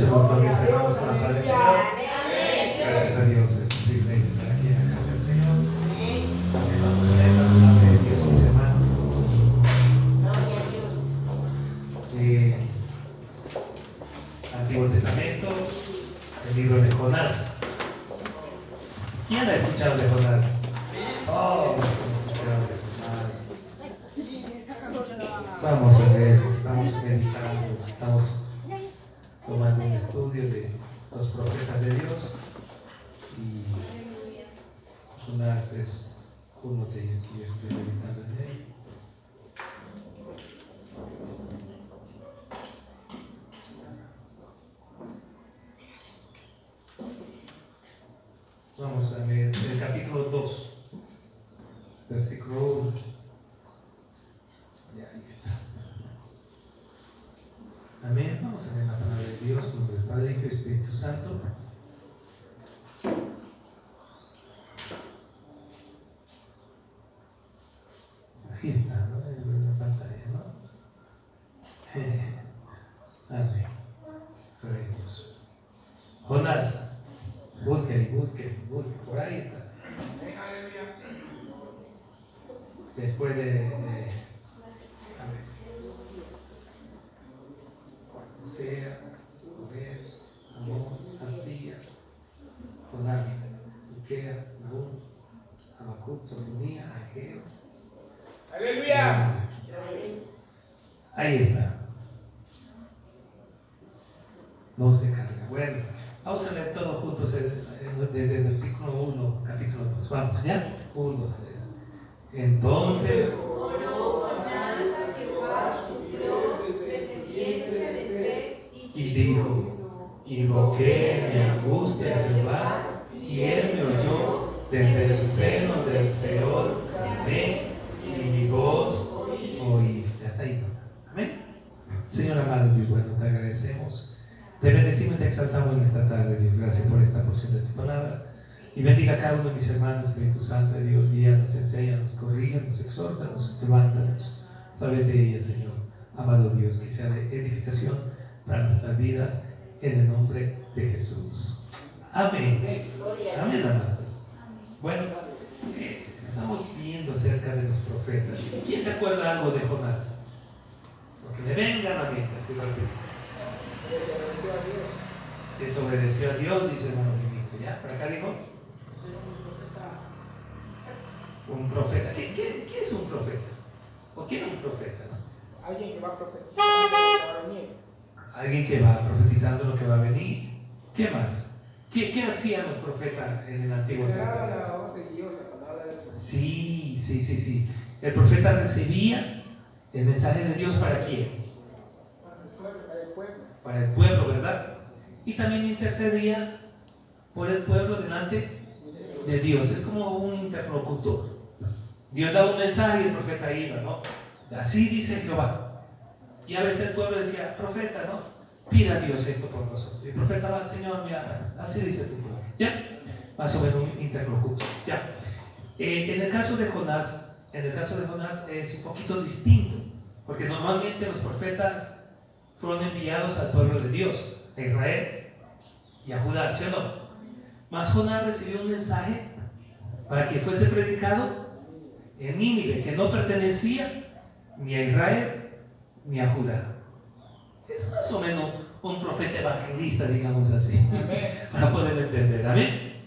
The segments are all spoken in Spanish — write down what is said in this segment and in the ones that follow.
el otro día cerramos con la paz del Señor. Gracias a Dios, es un privilegio estar aquí en la casa del Señor. También vamos a leer la palabra de Dios, mis hermanos. Antiguo Testamento, el libro de Jonás. ¿Quién ha escuchado de Jonás? Oh, vamos a ver, estamos meditando, estamos tomando un estudio de los profetas de Dios y Jonás es uno de ellos que yo estoy meditando en él. Vamos a ver el capítulo 2, versículo 1. Ya, ahí está. Amén. Vamos a ver la palabra de Dios, en nombre del Padre, Hijo y Espíritu Santo. Aquí está, ¿no? En la pantalla, ¿no? Amén. Gloria a Dios. Jonás, busque, por ahí está. Después de Seas, Obed, Amón, Abdías, Jonás, Miqueas, Nahum, Habacuc, Sofonía, Ageo. ¡Aleluya! Ahí está. No se carga. Bueno, vamos a leer todos juntos desde el versículo 1, capítulo 2. Vamos, ¿ya? 1, 2, 3. Entonces y dijo: invoqué mi angustia a Jehová, y él me oyó desde el seno del Seol, clamé, y mi voz oíste. Hasta ahí, ¿no? Amén. Señor amado Dios, bueno, te agradecemos, te bendecimos y te exaltamos en esta tarde, Dios. Gracias por esta porción de tu palabra. Y bendiga a cada uno de mis hermanos, Espíritu Santo de Dios, guíanos, enséñanos, corrígenos, exhórtanos, levántanos a través de ella, Señor. Amado Dios, que sea de edificación para nuestras vidas, en el nombre de Jesús. Amén. Amén, amados. Bueno, estamos viendo acerca de los profetas. ¿Quién se acuerda algo de Jonás? Porque me venga a la mente, así rápido. Desobedeció a Dios, dice el hermano Benito. ¿Ya? ¿Por acá dijo? Un profeta. ¿Qué es un profeta? ¿O quién es un profeta? ¿No? Alguien que va profetizando lo que va a venir. Alguien que va profetizando lo que va a venir. ¿Qué más? ¿Qué hacían los profetas en el Antiguo Testamento? La voz de Dios, la palabra de Dios. Sí. El profeta recibía el mensaje de Dios ¿para quién? Para el pueblo. Para el pueblo, ¿verdad? Y también intercedía por el pueblo delante de Dios. Es como un interlocutor. Dios daba un mensaje y el profeta iba, ¿no? Así dice Jehová. Y a veces el pueblo decía: profeta, ¿no? Pida a Dios esto por nosotros. Y el profeta va: Señor, mira, así dice tu pueblo. ¿Ya? Más o menos un interlocutor. ¿Ya? En el caso de Jonás es un poquito distinto, porque normalmente los profetas fueron enviados al pueblo de Dios, a Israel y a Judá, ¿sí o no? Mas Jonás recibió un mensaje para que fuese predicado en Nínive, que no pertenecía ni a Israel ni a Judá. Es más o menos un profeta evangelista, digamos así, para poder entender. Amén.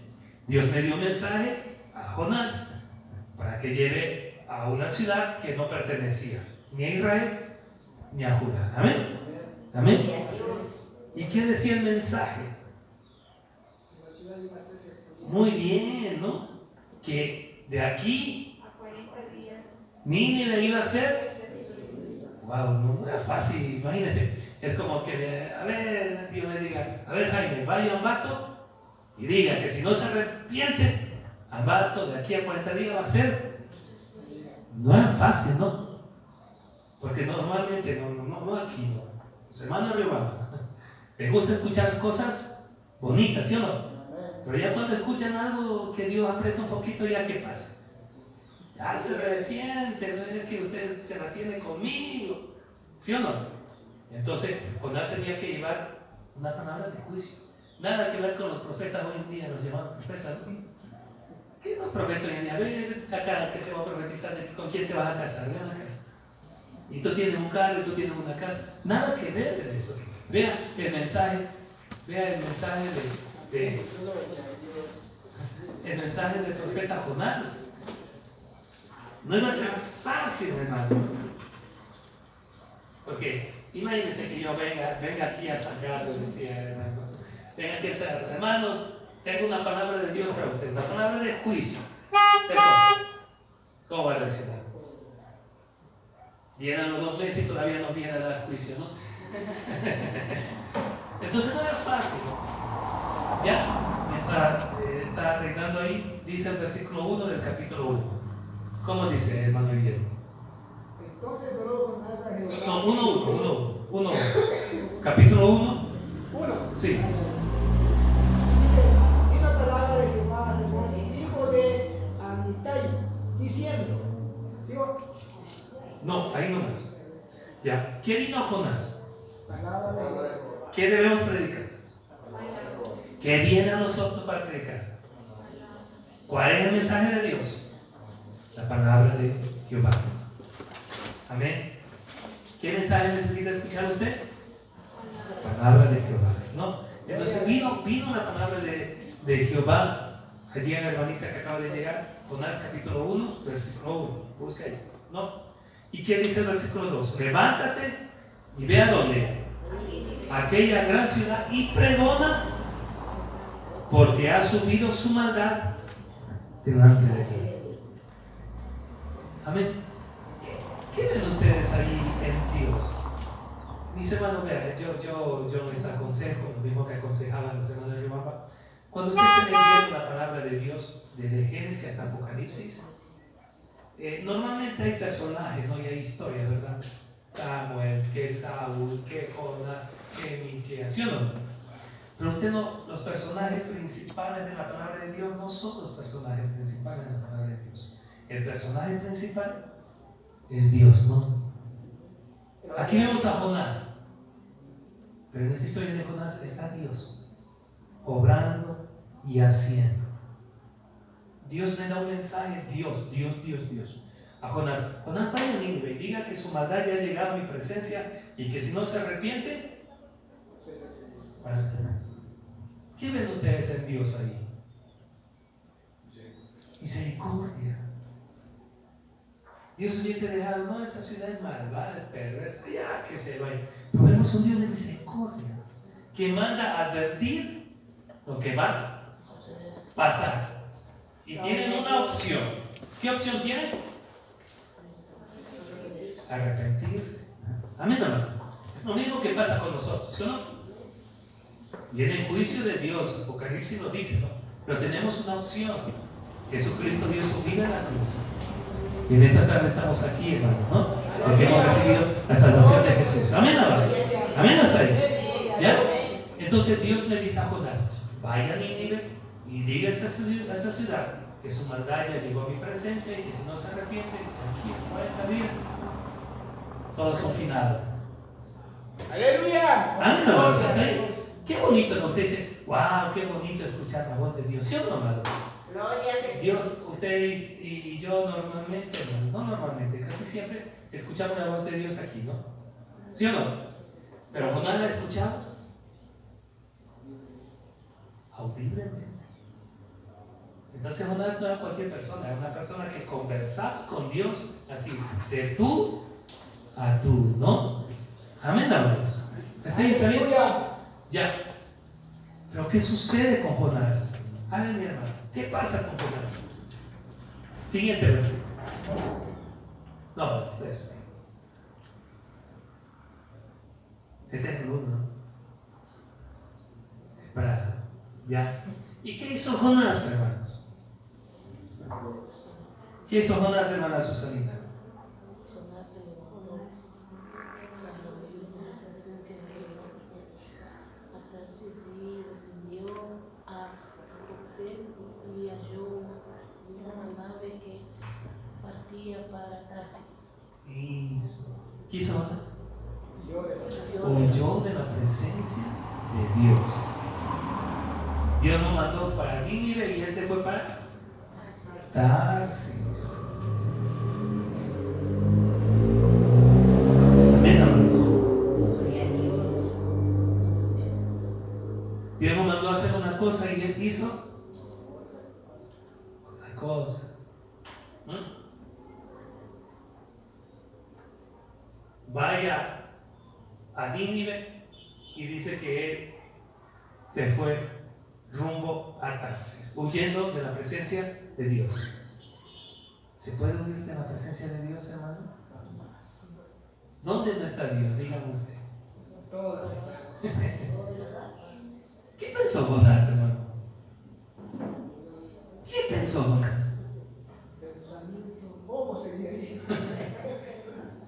Dios me dio un mensaje a Jonás para que lleve a una ciudad que no pertenecía ni a Israel ni a Judá. Amén. Amén. ¿Y qué decía el mensaje? Muy bien, ¿no? Que de aquí Nínive iba a ser. Wow, no era fácil, imagínense. Es como que, a ver, Dios le diga: a ver, Jaime, vaya a Ambato y diga que si no se arrepiente, Ambato de aquí a 40 días va a ser. No era fácil, ¿no? Porque normalmente, no aquí, no. Los hermanos Riobambo, les gusta escuchar cosas bonitas, ¿sí o no? Pero ya cuando escuchan algo que Dios aprieta un poquito, ¿ya qué pasa? Ya se resiente, no es que usted se la tiene conmigo, ¿sí o no? Entonces Jonás tenía que llevar una palabra de juicio. Nada que ver con los profetas hoy en día, los llamados profetas, ¿no? ¿Qué es los profetas hoy en día? Ven acá, que te voy a profetizar de con quién te vas a casar, ven acá. Y tú tienes un carro y tú tienes una casa. Nada que ver de eso. Vea el mensaje el mensaje del profeta Jonás. No iba a ser fácil, hermano. Porque imagínense que yo venga aquí a San Carlos, decía hermano. Venga aquí a San Carlos. Hermanos, tengo una palabra de Dios para ustedes, una palabra de juicio. ¿Cómo va a reaccionar? Vienen los 2 meses y todavía no viene a dar juicio, ¿no? Entonces no era fácil. Ya, está arreglando ahí, dice el versículo 1 del capítulo 1. ¿Cómo dice, hermano Guillermo? Entonces oró Jonás a Jehová. No, 1. Capítulo 1. 1. Sí. Dice, y la palabra de Jehová a Jonás, hijo de Amitai, diciendo, ¿sigo? No, ahí nomás. Ya. ¿Qué vino a Jonás? Palabra de Jehová. ¿Qué debemos predicar? ¿Qué viene a nosotros para predicar? ¿Cuál es el mensaje de Dios? La palabra de Jehová. Amén. ¿Qué mensaje necesita escuchar usted? La palabra de Jehová, ¿no? Entonces vino la palabra de Jehová. Allí en la hermanita que acaba de llegar, Jonás capítulo 1, versículo 1. Busca ahí, ¿no? ¿Y qué dice el versículo 2? Levántate y ve a dónde. Aquella gran ciudad y pregona, porque ha subido su maldad delante de ti. Amén. ¿Qué ven ustedes ahí en Dios? Mis hermanos, vean, yo les aconsejo, lo mismo que aconsejaban los hermanos de Rimapa. Cuando usted esté leyendo la palabra de Dios, desde Génesis hasta Apocalipsis, normalmente hay personajes, ¿no? Y hay historias, ¿verdad? Samuel, que Saúl, que Jonás, que Miqueas, ¿sí o no? Pero usted no, los personajes principales de la palabra de Dios no son los personajes principales de la palabra de Dios. El personaje principal es Dios, ¿no? Aquí vemos a Jonás, pero en esta historia de Jonás está Dios, obrando y haciendo. Dios le da un mensaje, Dios. A Jonás, vaya a Nínive y diga que su maldad ya ha llegado a mi presencia y que si no se arrepiente, ¿qué ven ustedes en Dios ahí? Misericordia. Dios hubiese dejado, no, esa ciudad es malvada, perversa, ya que se vaya. Pero vemos un Dios de misericordia que manda a advertir lo que va a pasar. Y tienen una opción. ¿Qué opción tienen? Arrepentirse. Amén, hermanos. Es lo mismo que pasa con nosotros, ¿sí o no? Viene el juicio de Dios, Apocalipsis lo dice, ¿no? Pero tenemos una opción. Jesucristo dio su vida en la cruz. Y en esta tarde estamos aquí, hermanos, ¿no? Porque hemos recibido la salvación de Jesús. Amén, hermanos. Amén, hasta ahí. ¿Ya? Entonces Dios le dice a Jonás, vaya a Nínive y diga a esa ciudad que su maldad ya llegó a mi presencia y que si no se arrepiente, aquí en 40 días, todos son finados. ¡Aleluya! Amén, hermanos, hasta ahí. Qué bonito, ¿no? Usted dice, wow, qué bonito escuchar la voz de Dios. ¿Sí o no, hermano? Dios, usted y yo normalmente, no normalmente, casi siempre escuchamos la voz de Dios aquí, ¿no? ¿Sí o no? Pero Jonás la ha escuchado audiblemente. Entonces Jonás no era cualquier persona, era una persona que conversaba con Dios así, de tú a tú, ¿no? Amén, hermanos. ¿Está bien? Ya. Pero ¿qué sucede con Jonás? A ver, mi hermano, ¿qué pasa con Jonás? Siguiente versículo. No, pues. Ese es el uno. Brazo. Ya. ¿Y qué hizo Jonás, hermanos? ¿Qué hizo Jonás, hermana Susanita? ¿Qué hizo Jonás? Huyó de la presencia de Nínive y él se fue para Tarsis. Amén, amados. Dios lo mandó a hacer una cosa y él hizo otra cosa. Vaya a Nínive y dice que él se fue rumbo a Tarsis, huyendo de la presencia de Dios. ¿Se puede huir de la presencia de Dios, hermano? ¿Dónde no está Dios? Dígame usted. ¿Qué pensó Jonás, hermano? ¿Qué pensó Jonás?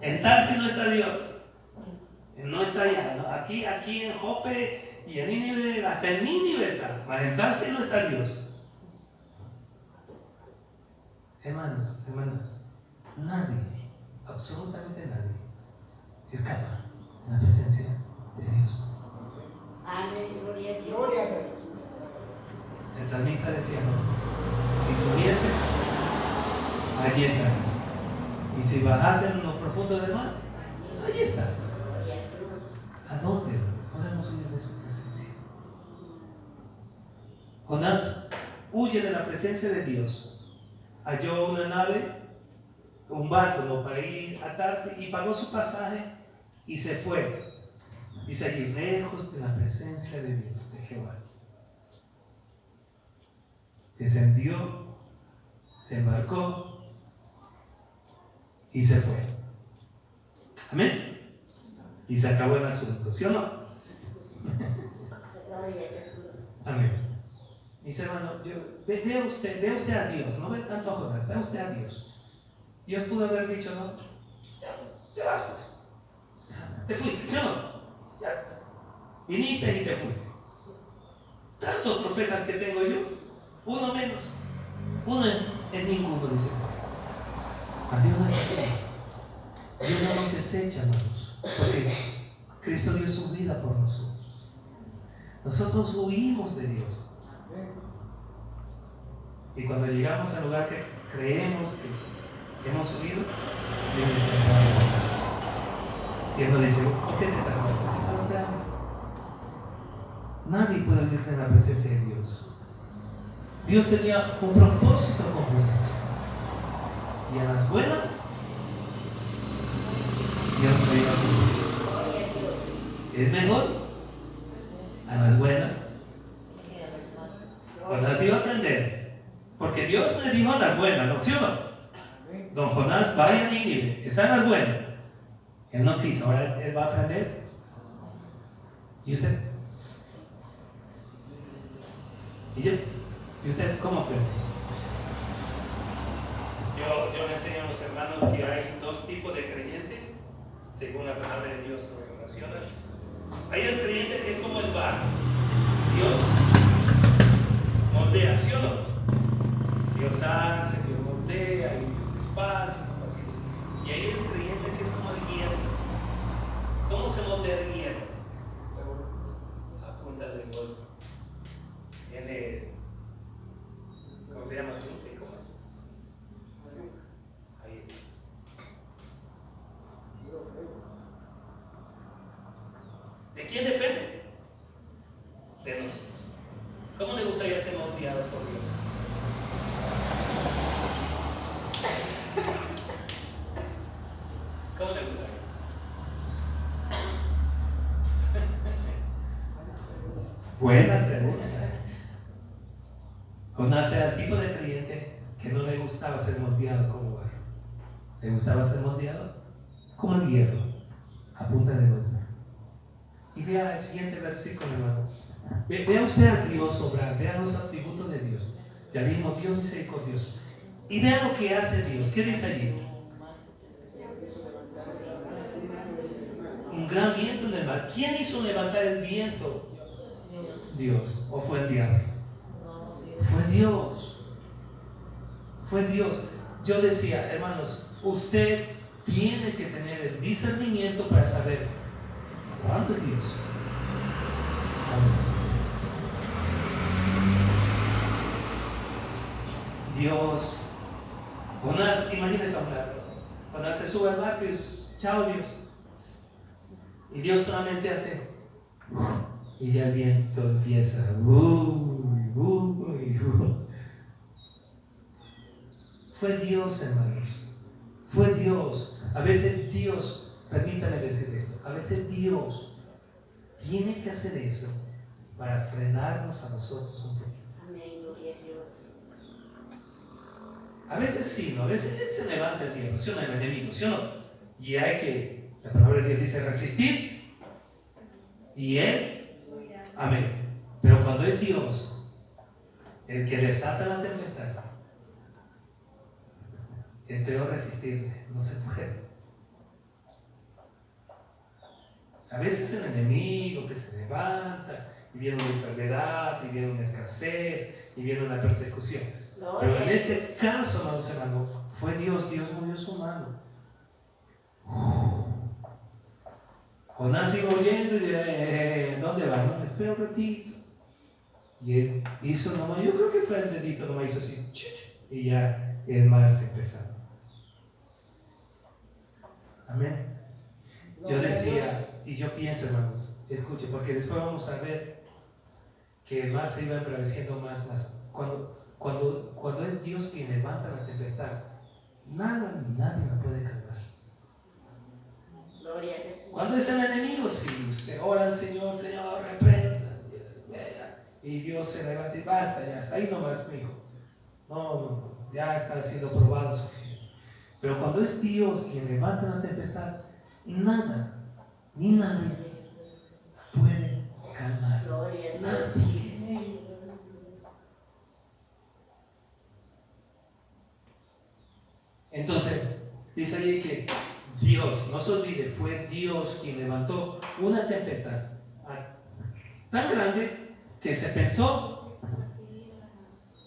En Tarsis no está Dios. No está allá, ¿no? Aquí en Jope y en Nínive, hasta en Nínive está. Mas en Tarsis no está Dios. Hermanos, hermanas, nadie, absolutamente nadie, escapa de la presencia de Dios. Amén, gloria a Dios. El salmista decía, no, si subiese, allí estarás. Y si bajase en lo profundo del mar, allí estás. ¿A dónde podemos huir de su presencia? Jonás huye de la presencia de Dios. Halló una nave, un barco, ¿no?, para ir a Tarsis y pagó su pasaje y se fue. Dice allí, lejos de la presencia de Dios, de Jehová. Descendió, se embarcó y se fue. Amén. Y se acabó el asunto, ¿sí o no? Amén. Mis hermanos, vea usted a Dios, no ve tanto a Jonás, vea usted a Dios. Dios pudo haber dicho, no, ya, te vas, pues. Te fuiste, ¿sí o no? Ya. Viniste y te fuiste. Tantos profetas que tengo yo, uno menos. Uno es ninguno, dice. A Dios no es así. Dios no nos desecha, hermanos, porque Cristo dio su vida por nosotros. Nosotros huimos de Dios. Y cuando llegamos al lugar que creemos que hemos huido, Dios nos dice, ¿por qué te tardas? Nadie puede huir de la presencia de Dios. Dios tenía un propósito con Jonás. Y a las buenas, Dios me dijo, es mejor a las buenas. Jonás iba a aprender, porque Dios le dijo a las buenas, ¿no? ¿Sí o no? Don Jonás, vaya a Nínive, están las buenas. Él no quiso, ahora él va a aprender. ¿Y usted? ¿Y yo? ¿Y usted cómo aprende? Yo le enseño a los hermanos que hay dos tipos de creyentes, según la palabra de Dios lo relaciona. Hay el creyente que es como el barro. Dios moldea, ¿sí o no? Dios hace, Dios moldea, y despacio, con paciencia. Y hay el creyente que es como el hierro. ¿Cómo se moldea el hierro? A punta de golpe. ¿Cómo se llama? ¿Chunte? ¿Cómo es? Ahí. ¿De quién depende? De nosotros. ¿Cómo le gustaría ser moldeado por Dios? ¿Cómo le gustaría? Buena pregunta. Jonás era el tipo de creyente que no le gustaba ser moldeado como barro. Le gustaba ser moldeado como el hierro, a punta de golpe. Y vea el siguiente versículo, hermano. Vea usted a Dios obrar, vea los atributos de Dios. Ya dijimos, Dios misericordioso. Y vea lo que hace Dios. ¿Qué dice allí? Un gran viento en el mar. ¿Quién hizo levantar el viento? Dios. ¿O fue el diablo? Fue Dios. Fue Dios. Yo decía, hermanos, usted tiene que tener el discernimiento para saber cuánto es Dios. Dios, Jonás, imagínese a un lado. Jonás se sube al barco y dice, chao Dios. Y Dios solamente hace, y ya el viento empieza, Fue Dios, hermanos, fue Dios. A veces Dios, permítame decir esto, a veces Dios tiene que hacer eso para frenarnos a nosotros un poquito. A veces sí, ¿no? A veces Él se levanta el diablo, ¿sí o no? El enemigo, ¿sí o no? Y hay que, la palabra de Dios dice resistir, y Él, amén. Pero cuando es Dios el que desata la tempestad, es peor resistirle, no se puede. A veces el enemigo que se levanta, y viene una enfermedad, y viene una escasez, y viene una persecución. Pero en este caso, amados hermanos, fue Dios movió su mano. Jonás iba oyendo y dice, ¿dónde va? No, espera un ratito. Y él hizo nomás, yo creo que fue el dedito, nomás hizo así, y ya el mar se empezó. Amén. Yo decía, y yo pienso, hermanos, escuche, porque después vamos a ver que el mar se iba embraveciendo más. Cuando es Dios quien levanta la tempestad, nada ni nadie la puede calmar. Cuando es el enemigo, si usted ora al Señor, Señor, reprenda, y Dios se levanta y basta, ya está ahí nomás, mi hijo. No, ya está siendo probado suficiente. Pero cuando es Dios quien levanta la tempestad, nada ni nadie puede calmar. Nadie. Entonces, dice ahí que Dios, no se olvide, fue Dios quien levantó una tempestad tan grande que se pensó,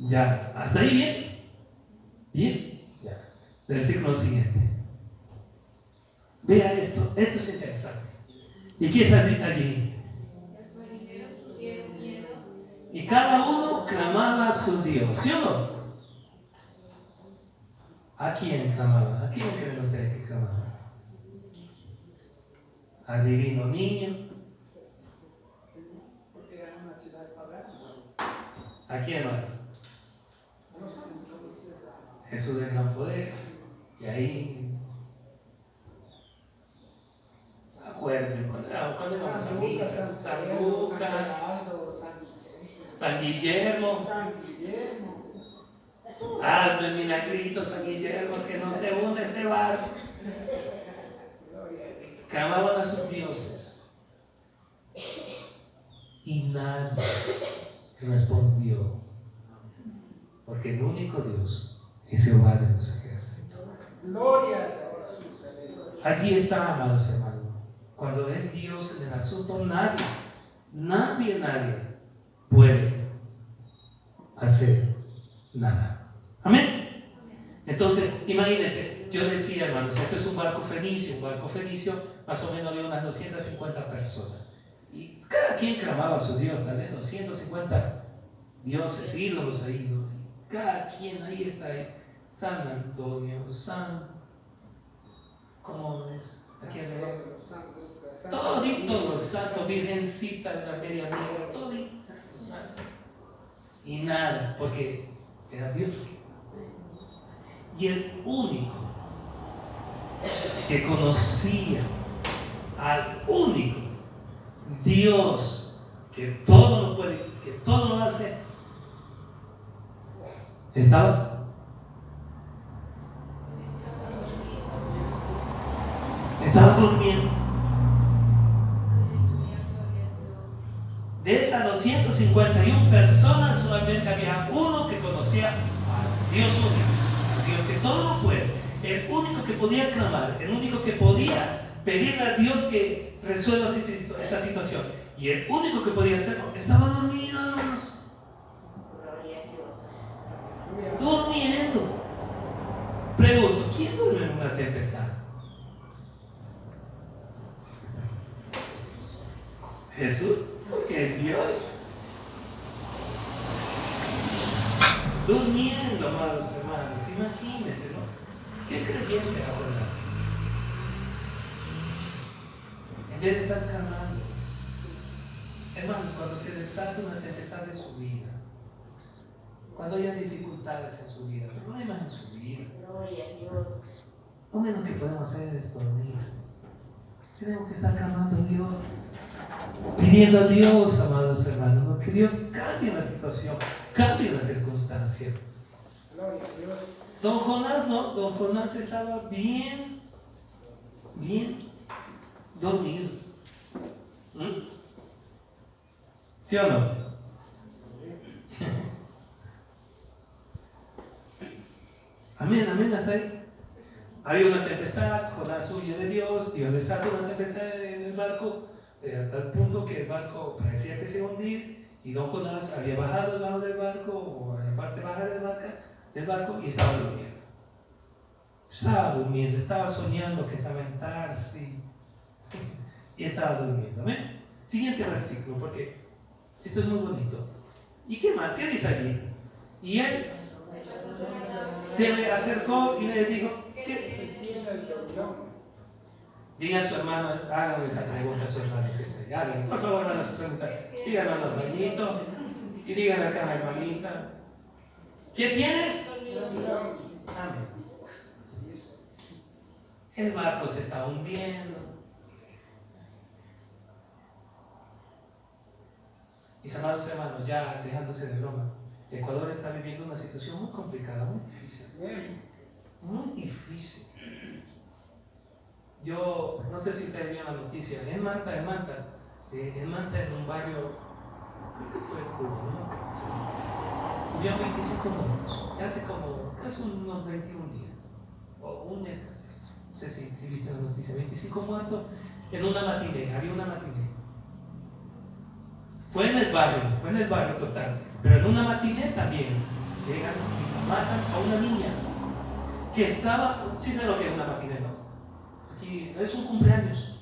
ya, hasta ahí bien, ya. Versículo siguiente. Vea esto es interesante. ¿Y qué es allí? Y cada uno clamaba a su Dios, ¿sí o no? ¿A quién clamaba? ¿A quién creen ustedes que clamaba? Al divino niño. Porque era una ciudad pagana. ¿A quién más? Jesús del gran poder. Y ahí, acuérdense, cuando íbamos a misa, San Lucas, San Guillermo. Hazme el milagrito, San Guillermo, que no se hunde este barco. Clamaban a sus dioses y nadie respondió, porque el único Dios es Jehová de los ejércitos. Gloria a Jesús. Allí está, amados hermanos. Cuando es Dios en el asunto, nadie puede hacer nada. Amén. Entonces, imagínense, yo decía, hermanos, esto es un barco fenicio. Más o menos había unas 250 personas. Y cada quien clamaba a su Dios, tal vez 250 dioses, ídolos ahí, ¿no? Cada quien ahí está, San Antonio, ¿cómo es? Aquí arriba. Toditos los santos, virgencita de la media negra, toditos los santos. Y nada, porque era Dios. Y el único que conocía al único Dios que todo lo puede, que todo lo hace, estaba durmiendo. De esas 251 personas, solamente había uno que conocía a Dios único, a Dios que todo lo puede, el único que podía clamar, el único que podía pedirle a Dios que resuelva esa situación, y el único que podía hacerlo estaba dormido, hermanos. Durmiendo. Pregunto, ¿quién duerme en una tempestad? Jesús, porque es Dios. Durmiendo, amados amados hermanos, imagínense, ¿no? ¿Qué creyente era Jonás? En vez de estar calmando, hermanos, cuando se desata una tempestad en su vida, cuando haya dificultades en su vida, problemas en su vida, lo menos que podemos hacer es dormir. Tenemos que estar calmando a Dios, pidiendo a Dios, amados hermanos, ¿no? Que Dios cambie la situación, cambie la circunstancia. Don Jonás no, Don Jonás estaba bien dormido. ¿Sí o no? Amén, amén, hasta ahí. Había una tempestad, Jonás huye de Dios, Dios desata una tempestad en el barco, a tal punto que el barco parecía que se iba a hundir, y don Jonás había bajado debajo del barco, o en la parte baja del barco, y estaba durmiendo. Estaba soñando que estaba en Tarsis, y estaba durmiendo. ¿Amén? Siguiente versículo, porque esto es muy bonito. ¿Y qué más? ¿Qué dice allí? Y él se le acercó y le dijo, ¿qué? Diga a su hermano, háganle esa pregunta a su hermano que está ahí. Háganle, por favor, hermano, su pregunta. Díganle a los hermanitos y díganle acá a la hermanita. ¿Qué tienes? Amén. El barco se está hundiendo. Mis amados hermanos, ya dejándose de broma, Ecuador está viviendo una situación muy complicada, muy difícil. Muy difícil. Yo no sé si ustedes vieron la noticia, en Manta, en un barrio, creo que fue Cuba, ¿no? Tuvieron 25 muertos, hace como casi unos 21 días, o un mes casi. No sé si viste la noticia, 25 muertos en una matiné, había una matiné. Fue en el barrio total, pero en una matiné también llegan y matan a una niña que estaba, sí sabe lo que es una matiné, ¿no? Aquí es un cumpleaños,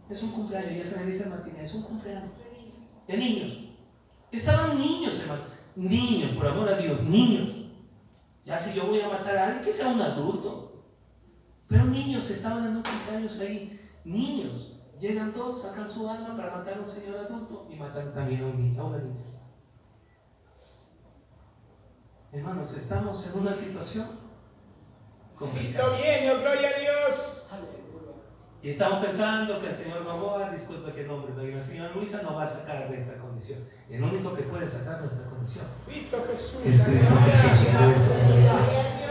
ya se me dice matiné, es un cumpleaños de niños. Estaban niños, hermano, niños, por amor a Dios, niños. Ya si yo voy a matar a alguien, que sea un adulto, pero niños estaban en un cumpleaños ahí, niños. Llegan todos, sacan su arma para matar a un señor adulto y matan también a una niña. Hermanos, estamos en una situación complicada. Está bien, oh, gloria a Dios. Y estamos pensando que el señor Novoa, disculpe que nombre, pero la señora Luisa no va a sacar de esta condición. El único que puede sacar de esta condición Cristo Jesús. es Cristo Jesús.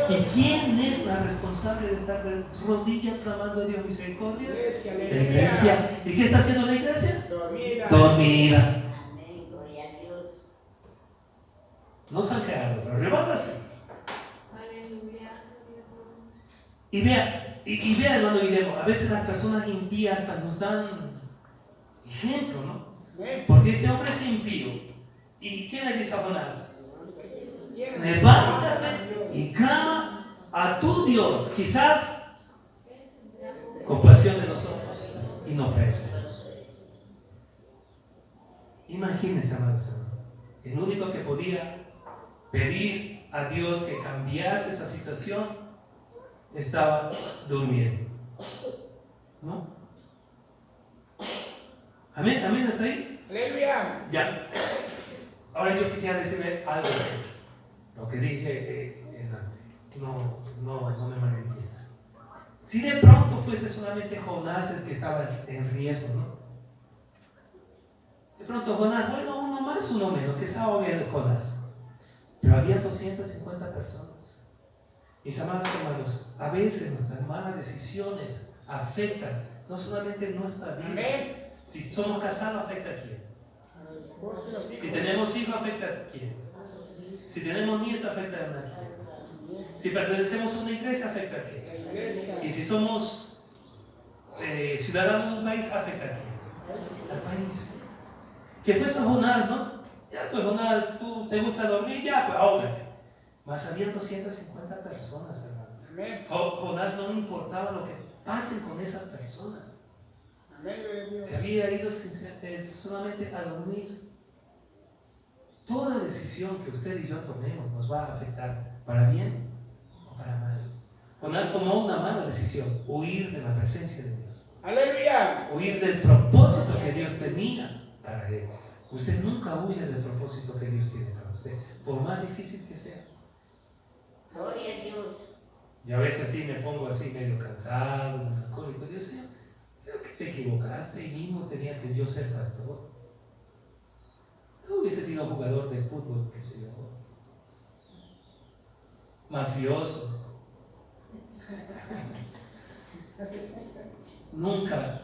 ¿Y Y quién es la responsable de estar de rodilla clamando a Dios misericordia? la La iglesia. ¿Y qué está haciendo la iglesia? Dormida. Dormida. Amén, gloria a Dios. No se han creado, pero revándase. Aleluya. Y vea, hermano Guillermo, a veces las personas impías hasta nos dan ejemplo, ¿no? Porque este hombre es impío. ¿Y qué le dice a Jonás? Levántate y clama a tu Dios. Quizás compasión de nosotros y no pereceremos. Imagínense, amados hermanos, el único que podía pedir a Dios que cambiase esa situación estaba durmiendo, ¿no? Amén, amén, ¿hasta ahí? Aleluya. Ya. Ahora yo quisiera decirle algo. Lo que dije no me malentienda. Si de pronto fuese solamente Jonás el que estaba en riesgo, ¿no? De pronto Jonás, bueno, uno más, uno menos, que se ahogue Jonás. Pero había 250 personas. Mis amados hermanos, a veces nuestras malas decisiones afectan no solamente nuestra vida. Amén. Si somos casados, afecta a quién. Si tenemos hijos, afecta a quién. Si tenemos nietos, afecta a quién. Si pertenecemos a una iglesia, afecta a quién. Y si somos ciudadanos de un país, afecta a quién. Al país. Que fue San Jonás, ¿no? Ya, pues Jonás, tú te gusta dormir, ya, pues ahógate. Mas había 250 personas, hermanos. Amén. Jonás no le importaba lo que pasen con esas personas. Amén, gloria a Dios. Se había ido solamente a dormir. Toda decisión que usted y yo tomemos nos va a afectar ¿Para bien o para mal? Jonás tomó una mala decisión, huir de la presencia de Dios, Aleluya. huir del propósito que Dios tenía para él. Usted nunca huye del propósito que Dios tiene para usted, por más difícil que sea. Gloria a Dios. Yo a veces sí me pongo así medio cansado, melancólico. Yo sé que te equivocaste y mismo tenía que yo ser pastor. No hubiese sido jugador de fútbol, qué sé yo, mafioso. Nunca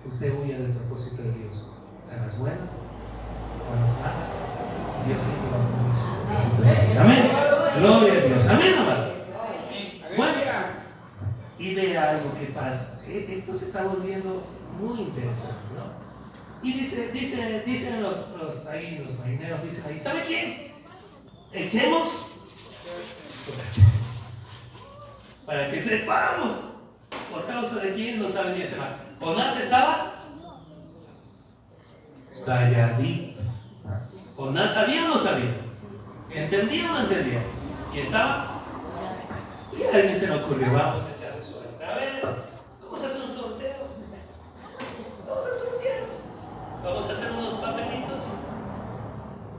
usted huya del propósito de Dios. A las buenas o a las malas, Dios siempre va a cumplir su propósito. Amén. Gloria a Dios. Amén, amado. Aleluya. Y vea algo que pasa. Esto se está volviendo muy interesante, ¿no? Y dicen los marineros, dicen ahí, ¿sabe quién? Echemos suerte. Para que sepamos por causa de quién nos ha venido este mal. Jonás estaba calladito. Jonás sabía o no sabía. ¿Entendía o no entendía? Y estaba. Y a alguien se le ocurrió, vamos a echar suerte. A ver, vamos a hacer un sorteo. Vamos a sortear. Vamos a hacer unos papelitos.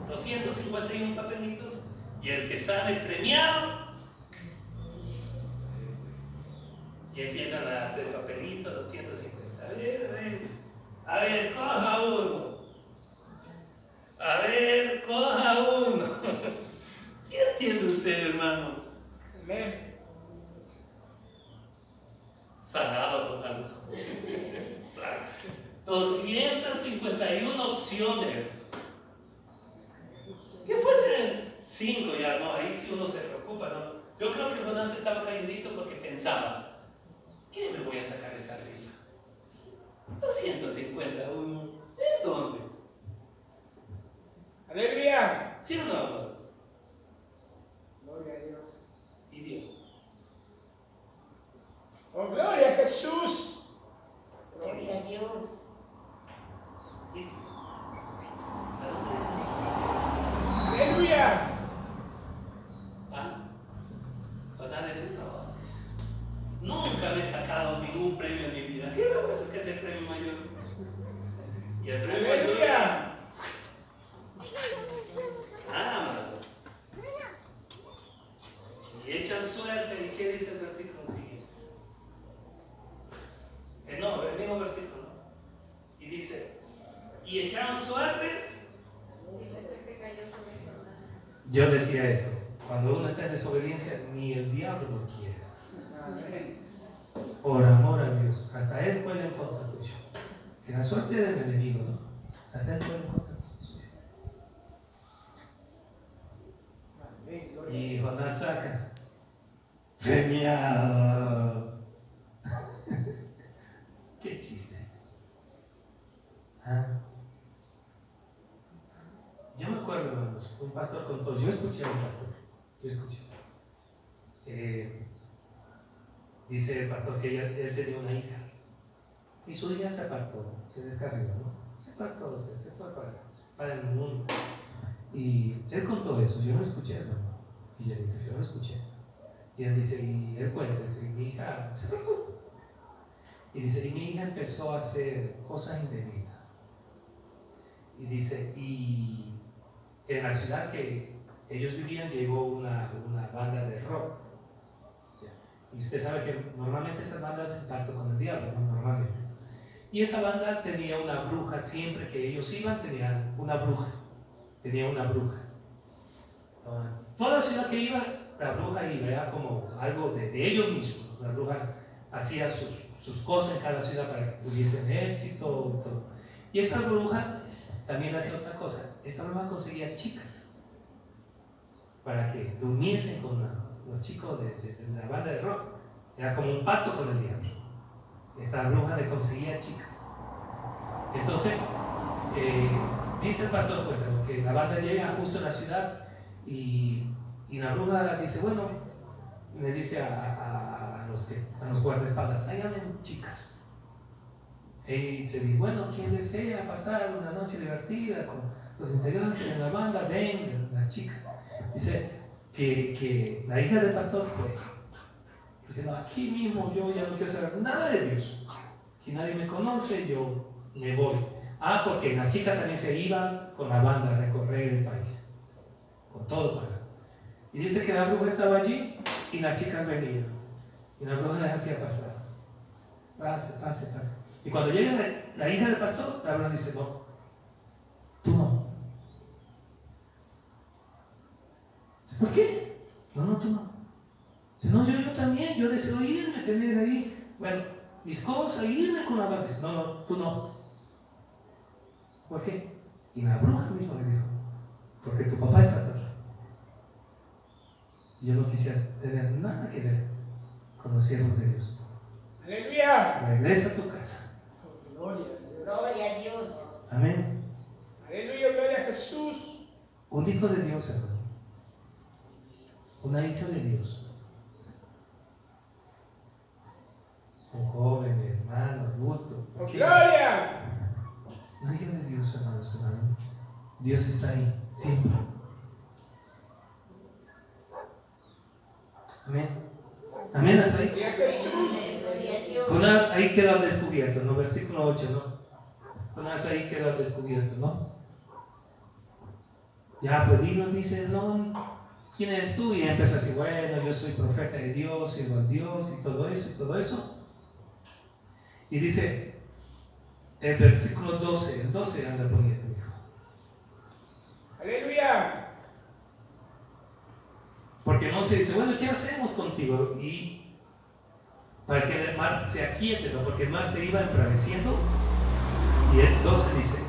251 papelitos. Y el que sale premiado. Y empiezan a hacer papelitos, 250. A ver, coja uno. A ver, coja uno. ¿Sí entiende usted, hermano? Amén. Sanado con algo. 251 opciones. Que fuesen 5 ya, ¿no? Ahí sí uno se preocupa, ¿no? Yo creo que Jonás estaba calladito porque pensaba, ¿qué me voy a sacar esa rifa? 251. ¿En dónde? Aleluya. ¿Sí o no, hermanos? Gloria a Dios. Y Dios. Oh, gloria a Jesús. Gloria a Dios. Y Dios. ¿A dónde? Aleluya. Jonás dice, no, nunca me he sacado ningún premio en mi vida. ¿Qué me voy a sacar ese premio mayor? Y el premio mayor. Aleluya. Mano. Y echan suerte. ¿Y qué dice el versículo siguiente? No, el mismo versículo. Y dice, y echaron suertes. Y la suerte cayó sobre Jonás. Yo decía esto, cuando uno está en desobediencia, ni el diablo lo quiere. Amén. Por amor a Dios, hasta él juega en contra tuyo. Que la suerte del enemigo, ¿no? Hasta él juega en contra tuyo. Amén. Gloria a Y Dios. Jonás saca, premiado. Qué chiste. ¿Ah? Yo me acuerdo, hermanos, un pastor contó, yo escuché a un pastor, dice el pastor que él tenía una hija y su hija se apartó, se descarriló, ¿no? Se apartó, se fue para el mundo. Y él contó eso, yo lo escuché, hermano, y yo lo escuché. Y él dice, y él cuenta, dice, mi hija se apartó. Y dice, y mi hija empezó a hacer cosas indebidas. Y dice, y en la ciudad que ellos vivían llegó una banda de rock. Y usted sabe que normalmente esas bandas se pacto con el diablo, ¿no? Normalmente. Y esa banda tenía una bruja, siempre que ellos iban tenían una bruja. Toda la ciudad que iba, la bruja iba, era como algo de ellos mismos. La bruja hacía sus cosas en cada ciudad para que tuviesen éxito y todo. Y esta bruja también hacía otra cosa. Esta bruja conseguía chicas para que durmiesen con los chicos de la banda de rock. Era como un pacto con el diablo. Esta bruja le conseguía chicas. Entonces, dice el pastor, bueno, que la banda llega justo en la ciudad y la bruja dice, bueno, le dice a los guardaespaldas, ahí hablen chicas. Y se dice, bueno, ¿quién desea pasar una noche divertida con los integrantes de la banda? Ven, la chica. Dice, que la hija del pastor fue diciendo, aquí mismo yo ya no quiero saber nada de Dios. Aquí nadie me conoce, yo me voy. Porque las chicas también se iban con la banda a recorrer el país, con todo pagado. Y dice que la bruja estaba allí y las chicas venían. Y la bruja les hacía pasar. Pase. Y cuando llega la hija del pastor, la bruja dice, no, tú no. Dice, ¿por qué? No, tú no. Dice, no, yo también, yo deseo irme, tener ahí, bueno, mis cosas, irme con la banda. Dice, no, tú no. ¿Por qué? Y la bruja misma le dijo, porque tu papá es pastor. Y yo no quisiera tener nada que ver con los siervos de Dios. Aleluya. Regresa a tu casa. Gloria a Dios. Gloria a Dios. Amén. Aleluya, gloria a Jesús. Un hijo de Dios, hermano. Una hija de Dios. Un joven, hermano, adulto. ¡Oh, gloria! Una hija de Dios, hermanos. Dios está ahí, siempre. Amén. Amén, hasta ahí. Gloria a Jesús. Gloria a Dios. Jonás ahí quedó al descubierto, ¿no? Versículo 8, ¿no? Jonás ahí quedó al descubierto, ¿no? Ya, pues Dios dice, no, ¿quién eres tú? Y empezó a decir, bueno, yo soy profeta de Dios, sirvo a Dios y todo eso. Y dice, el versículo 12, el 12 anda poniendo, hijo. Aleluya. Porque no se dice, bueno, ¿qué hacemos contigo? Y para que el mar se aquiete, ¿no? Porque el mar se iba embraveciendo. Y el 12 dice,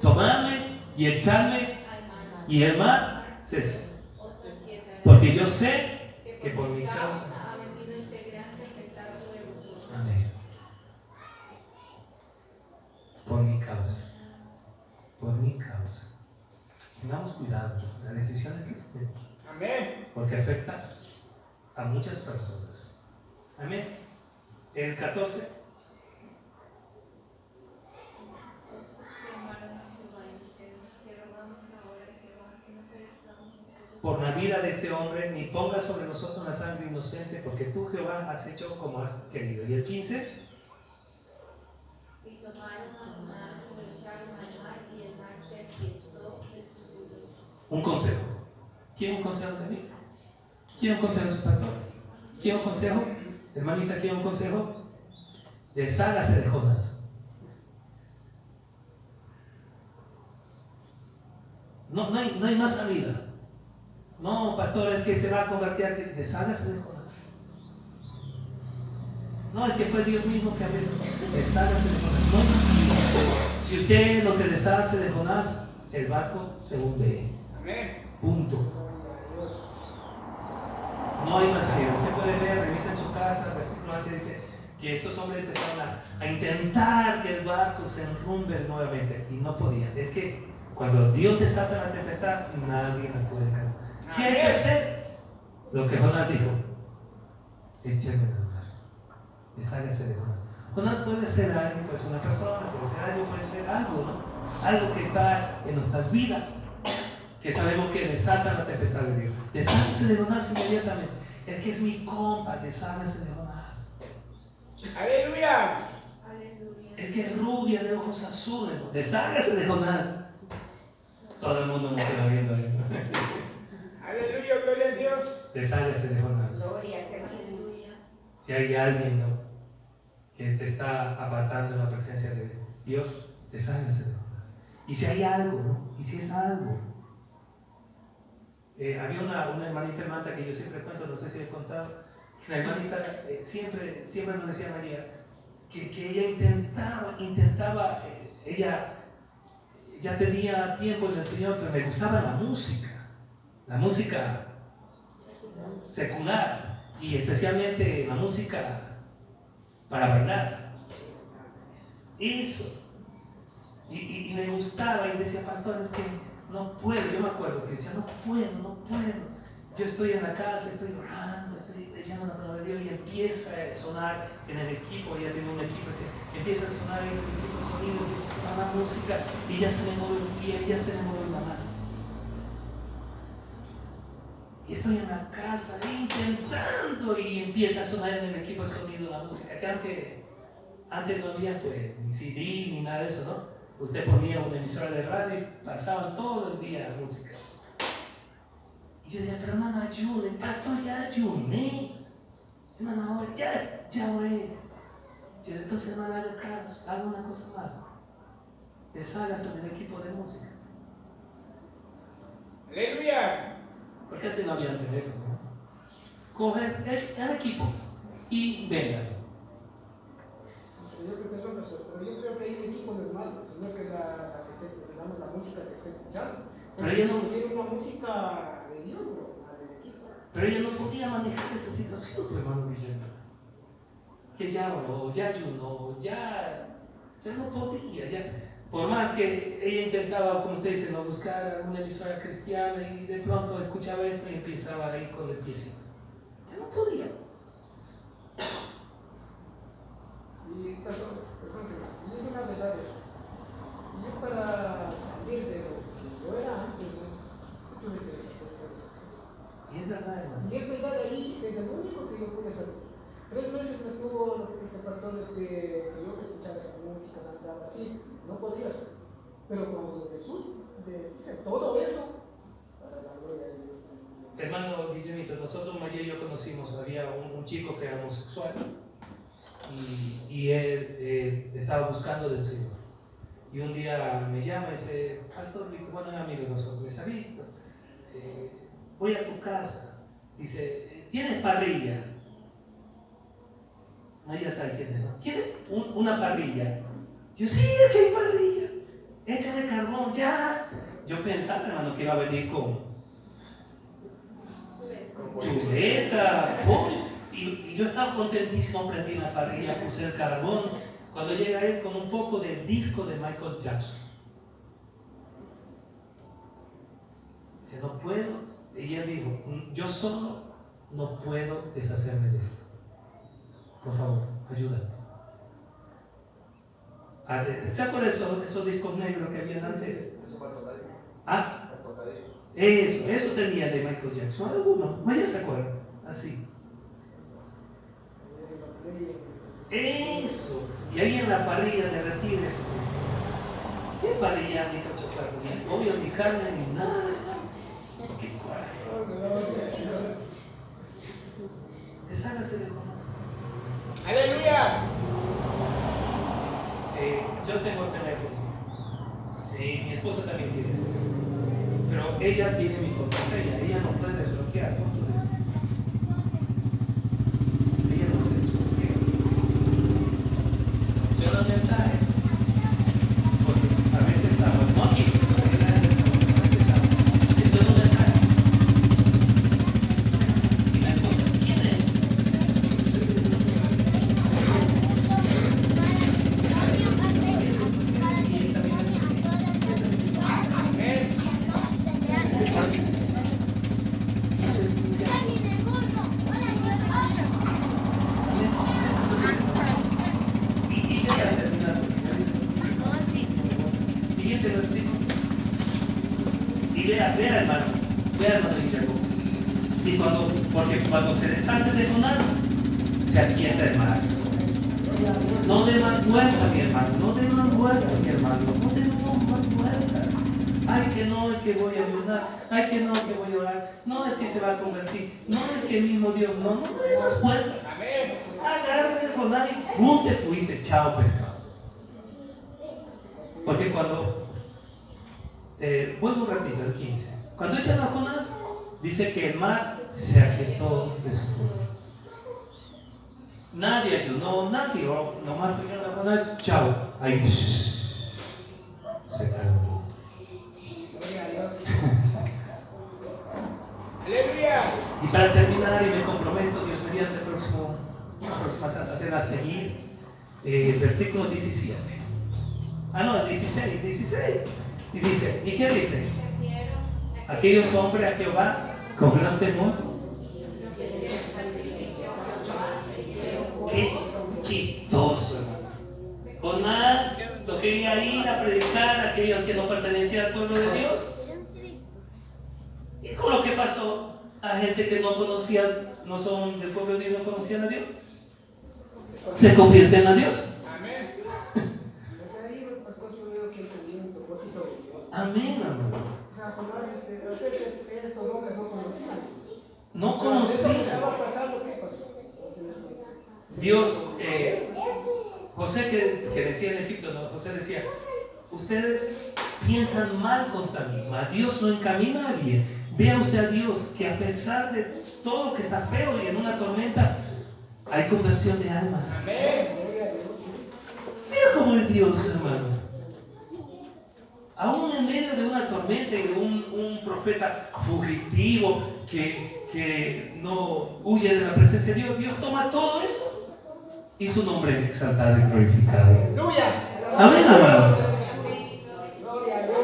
tomadme y echadme y el mar cese. Porque yo sé que por mi causa ha venido este gran tempestad sobre vosotros. amén. Por mi causa. Por mi causa. Tengamos cuidado con las decisiones que tomemos. Amén. Porque afecta a muchas personas. Amén. El 14. Por la vida de este hombre, ni pongas sobre nosotros la sangre inocente, porque tú, Jehová, has hecho como has querido. Y el 15. Y tomaron a Jonás y lo echaron al mar, y el mar se aquietó de sus ídolos. Un consejo. ¿Quiere un consejo de mí? ¿Quiere un consejo de su pastor? ¿Quiere un consejo? Hermanita, ¿quiere un consejo? Deshágase de Jonás. No hay más salida. No, pastor, es que se va a convertir a que deshágase de Jonás. No, es que fue Dios mismo que abrió esto. Deshágase de Jonás. No hay más salida. Si usted no se deshace de Jonás, el barco se hunde. Amén. Punto. Gloria a Dios. No hay más salida. Usted puede ver, revisa en su casa, el versículo antes dice que estos hombres empezaron a intentar que el barco se enrumbe nuevamente y no podían. Es que cuando Dios desata la tempestad, nadie la puede calmar. ¿Qué hay que hacer? Lo que Jonás dijo: échenme al mar. Deshágase de Jonás. Jonás puede ser alguien, puede ser una persona, puede ser algo, ¿no? Algo que está en nuestras vidas, que sabemos que desata la tempestad de Dios. Deshágase de Jonás inmediatamente. Es que es mi compa, deshágase de Jonás. Aleluya. Aleluya. Es que es rubia de ojos azules, ¿no? Deshágase de Jonás. Todo el mundo me está viendo ahí. Aleluya, gloria a Dios. Deshágase de Jonás. Gloria a Jesús. Si hay alguien, ¿no?, que te está apartando de la presencia de Dios, deshágase de Jonás. Y si hay algo, ¿no? Y si es algo. Había una hermanita hermana que yo siempre cuento, no sé si he contado, que la hermanita siempre nos decía María, que ella intentaba, ella ya tenía tiempo en el Señor, pero le gustaba la música secular, y especialmente la música para bailar. Eso. Y le gustaba, y decía: pastor, es que no puedo. Yo me acuerdo que decía: no puedo. Yo estoy en la casa, estoy orando, estoy leyendo la palabra de Dios, y empieza a sonar en el equipo. Ella tiene un equipo, así, empieza a sonar en el equipo de sonido, empieza a sonar la música, y ya se le mueve un pie, ya se le mueve una mano. Y estoy en la casa intentando y empieza a sonar en el equipo de sonido la música, que antes no había pues, ni CD ni nada de eso, ¿no? Usted ponía una emisora de radio y pasaban todo el día música. Y yo decía, pero hermano, ayune, pastor, ya ayuné. Hermano, ahora ya oré. Yo, entonces, hermano, haga caso, haga una cosa más. Deshágase del equipo de música. Aleluya. Porque antes no había teléfono, ¿no? Cogen el equipo y vengan. Yo creo que ahí el equipo no es malo, sino es que la que esté, digamos, la música que esté escuchando. Pero ella no pusieron una música de Dios, ¿no? La del equipo. Pero ella no podía manejar esa situación, pues, hermano Guillermo. Que ya oró, ya ayunó, ya no podía, ya. Por más que ella intentaba, como usted dice, no buscar una emisora cristiana y de pronto escuchaba esto y empezaba ahí con el piecito. Ya no podía. Y y es una verdad eso. Yo para salir de lo que yo era antes, ¿no? Tuve que deshacer todas esas cosas. Y es verdad, hermano. Y es verdad, ahí es lo único que yo pude salir. 3 meses me tuvo este pastor que yo que escuchaba esa música, andaba así, no podía hacer. Pero cuando Jesús dice todo eso, para la gloria de Dios. Hermano Guillermito, nosotros ayer yo conocimos, había un chico que era homosexual y él estaba buscando del Señor. Y un día me llama y dice, pastor Víctor, bueno, es amigo de nosotros, me dice, Víctor, voy a tu casa. Dice, ¿tienes parrilla? No, ya sabe quién es, ¿no? ¿Tienes una parrilla? Yo, sí, aquí hay parrilla. Échale carbón, ya. Yo pensaba, hermano, que iba a venir con chuleta, pollo. Y yo estaba contentísimo, prendí la parrilla, puse el carbón. Cuando llega él con un poco del disco de Michael Jackson. Dice, no puedo. Y él dijo, yo solo no puedo deshacerme de esto. Por favor, ayúdame. ¿Se acuerdan esos discos negros que había antes? ¿Ah? Eso tenía de Michael Jackson. Algunos, vaya se acuerdan. Así. Eso. Y ahí en la parrilla derretir eso. ¿Qué parrilla ni chocolate? Ni pollo, ni carne, ni nada. ¡Qué coraje! Deshágase de Jonás. Aleluya. Yo tengo teléfono. Mi esposa también tiene teléfono. Pero ella tiene mi contraseña. Ella no puede desbloquear. ¿No? Ella no puede desbloquear. Yo un mensaje. Porque a veces estamos, no aquí, a veces estamos. Eso es un mensaje. Y la esposa, ¿quién es? Porque cuando se deshace de Jonás, se aquieta el mar. No dé más vuelta, mi hermano. No dé más vuelta, mi hermano. No dé más vuelta. Ay, que no es que voy a ayudar. Ay, que no es que voy a orar. No es que se va a convertir. No es que el mismo Dios. No dé más vuelta. Amén. Agarre Jonás y ¡pum! Te fuiste. Chao, pescado. Porque cuando. Vuelvo un ratito, el 15. Cuando echan a Jonás, dice que el mar se aquietó de su fuego. Nadie ayunó, nadie oró, nomás vinieron a Jonás, chao, ahí se acabó. Aleluya. Y para terminar, y me comprometo, Dios mediante la próxima Santa Cena, a seguir versículo 17. No, 16. Y dice, ¿y qué dice? Aquellos hombres a Jehová con gran temor. Qué chistoso, hermano. Jonás no quería ir a predicar a aquellos que no pertenecían al pueblo de Dios. Y con lo que pasó, a gente que no conocía, no son del pueblo de Dios, no conocían a Dios, se convierten a Dios. Amén. Pues ahí, pastor, yo veo que es un propósito de Dios. Amén, hermano. O sea, Jonás, estos hombres no conocían. No Pero eso conocían. estaba pasando, ¿qué pasó? Dios, José que decía en Egipto, ¿no? José decía, ustedes piensan mal contra mí, mas Dios no encamina a bien. Vea usted a Dios que a pesar de todo lo que está feo y en una tormenta, hay conversión de almas. Amén. Mira cómo es Dios, hermano. Aún en medio de una tormenta y de un profeta fugitivo que no huye de la presencia de Dios, Dios toma todo eso y su nombre exaltado y glorificado. ¡Aleluya! Amén, hermanos. Gloria a Dios.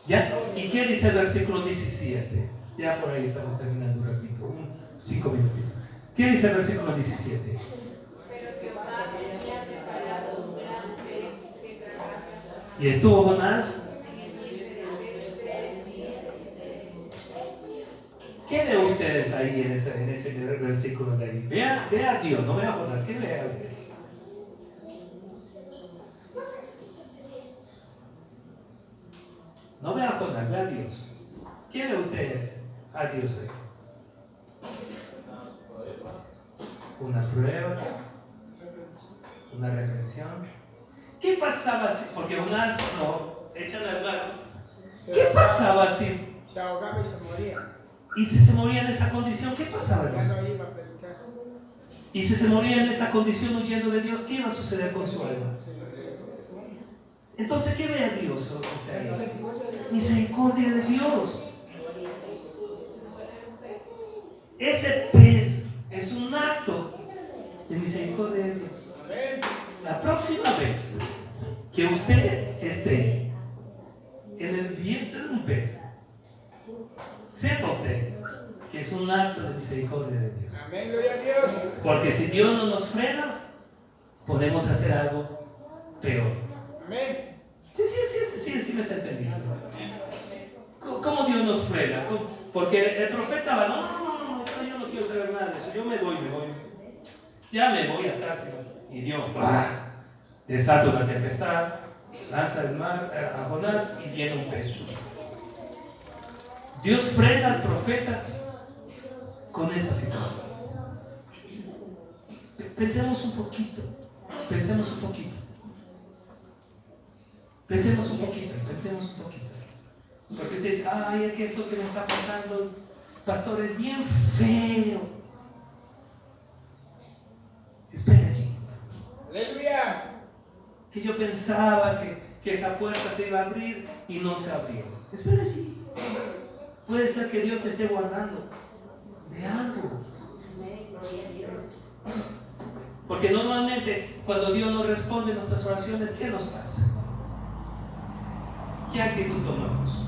¿Ya? ¿Y qué dice el versículo 17? Ya por ahí estamos terminando un ratito, 5 minutitos. ¿Qué dice el versículo 17? Pero Jehová tenía preparado un gran pez que tragase Y estuvo Jonás. en el vientre del pez 3 días y 3 noches. ¿Qué ve ustedes ahí en ese versículo de ahí? Vea a Dios, no vea a Jonás. ¿Qué ve a usted? No vea a Jonás, vea a Dios. ¿Qué ve usted a Dios ahí? Una prueba, una reprensión. ¿Qué pasaba si, porque Jonás lo echan al mar? ¿Qué pasaba si, Se ahogaba y se moría. y si se moría en esa condición? ¿Qué pasaba, Ya hermano? no iba a predicar. Y si se moría en esa condición huyendo de Dios, ¿qué iba a suceder con su alma? Entonces, ¿qué ve a Dios usted ahí? Misericordia de Dios. Ese pez es un acto de misericordia de Dios. Amén. La próxima vez que usted esté en el vientre de un pez, sepa usted que es un acto de misericordia de Dios. Amén, gloria a Dios. Porque si Dios no nos frena, podemos hacer algo peor. Amén. Sí, me está entendiendo. ¿Cómo Dios nos frena? Porque el profeta va, no, yo no quiero saber nada de eso, yo me voy. Ya me voy atrás. Y Dios, desata una tempestad, lanza el mar a Jonás y viene un pez. Dios frena al profeta con esa situación. Pensemos un poquito. Porque usted dice, ay, es que esto que me está pasando, pastor, es bien feo. Espera allí. Aleluya. Que yo pensaba que esa puerta se iba a abrir y no se abrió. Espera allí. Puede ser que Dios te esté guardando de algo. Porque normalmente cuando Dios nos responde a nuestras oraciones, ¿qué nos pasa? ¿Qué actitud tomamos?